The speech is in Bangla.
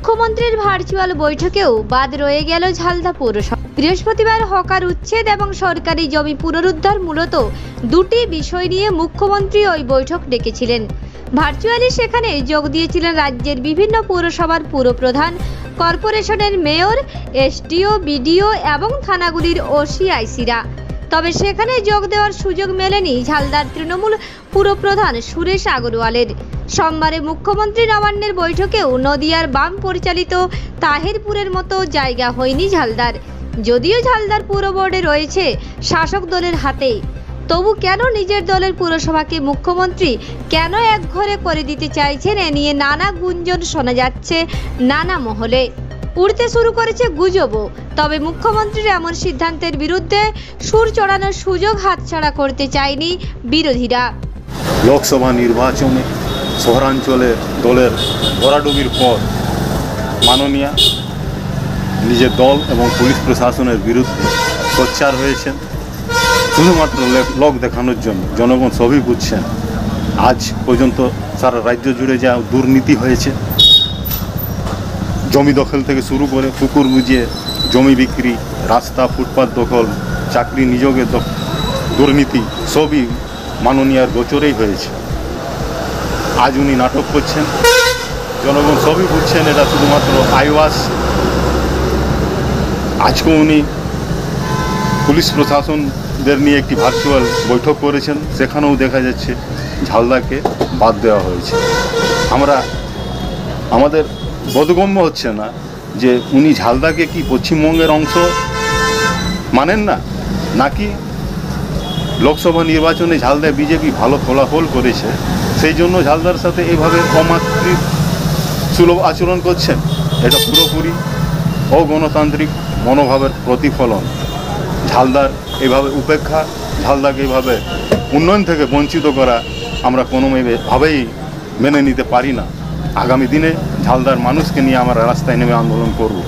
মুখ্যমন্ত্রীর ভার্চুয়াল বৈঠকেও বাদ রয়ে গেল ঝালদা পৌরসভা। বৃহস্পতিবার হকার উচ্ছেদ এবং সরকারি জমি পুনরুদ্ধার মূলত দুটি বিষয় নিয়ে মুখ্যমন্ত্রী ওই বৈঠক ডেকেছিলেন। ভার্চুয়ালি সেখানে যোগ দিয়েছিলেন রাজ্যের বিভিন্ন পৌরসভার পুরপ্রধান, কর্পোরেশনের মেয়র, এসডিও, বিডিও এবং থানাগুলির ওসি, আইসিরা। তবে সেখানে যোগ দেওয়ার সুযোগ মেলেনি ঝালদার তৃণমূল পুরপ্রধান সুরেশ আগরওয়ালের। সোমবারে মুখ্যমন্ত্রী নবান্নের বৈঠকেও নদিয়ার বাম পরিচালিত তাহিরপুরের মতো জায়গা হয়নি ঝালদার। যদিও ঝালদার পুর বোর্ডে রয়েছে শাসক দলের হাতে, তবু কেন নিজের দলের পুরসভাকে মুখ্যমন্ত্রী কেন একঘরে করে দিতে চাইছেন, এ নিয়ে নানা গুঞ্জন শোনা যাচ্ছে নানা মহলে। উড়তে শুরু করেছে গুজবও। তবে মুখ্যমন্ত্রীর এমন সিদ্ধান্তের বিরুদ্ধে সুর চড়ানোর সুযোগ হাতছাড়া করতে চায়নি বিরোধীরা। লোকসভা নির্বাচনে শহরাঞ্চলে দলের ভরাডুবির পর মাননীয়া নিজের দল এবং পুলিশ প্রশাসনের বিরুদ্ধে সোচ্চার হয়েছেন শুধুমাত্র লোক দেখানোর জন্য। জনগণ সবই বুঝছেন। আজ পর্যন্ত সারা রাজ্য জুড়ে যা দুর্নীতি হয়েছে, জমি দখল থেকে শুরু করে পুকুর বুঝিয়ে জমি বিক্রি, রাস্তা ফুটপাত দখল, চাকরি নিযোগের দুর্নীতি সবই মাননীয়ার গোচরেই হয়েছে। আজ উনি নাটক করছেন, জনগণ সবই বুঝছেন এটা শুধুমাত্র আইওয়াস। আজকে উনি পুলিশ প্রশাসনদের নিয়ে একটি ভার্চুয়াল বৈঠক করেছেন, সেখানেও দেখা যাচ্ছে ঝালদাকে বাদ দেওয়া হয়েছে। আমাদের বোধগম্য হচ্ছে না যে উনি ঝালদাকে কি পশ্চিমবঙ্গের অংশ মানেন না, নাকি লোকসভা নির্বাচনে ঝালদায় বিজেপি ভালো ফলাফল করেছে সেই জন্য ঝালদার সাথে এইভাবে অমাতৃসুলভ আচরণ করছেন। এটা পুরোপুরি অগণতান্ত্রিক মনোভাবের প্রতিফলন। ঝালদার এইভাবে উপেক্ষা, ঝালদাকে এইভাবে উন্নয়ন থেকে বঞ্চিত করা আমরা কোনোভাবেই মেনে নিতে পারি না। আগামী দিনে ঝালদার মানুষকে নিয়ে আমরা রাস্তায় নেমে আন্দোলন করব।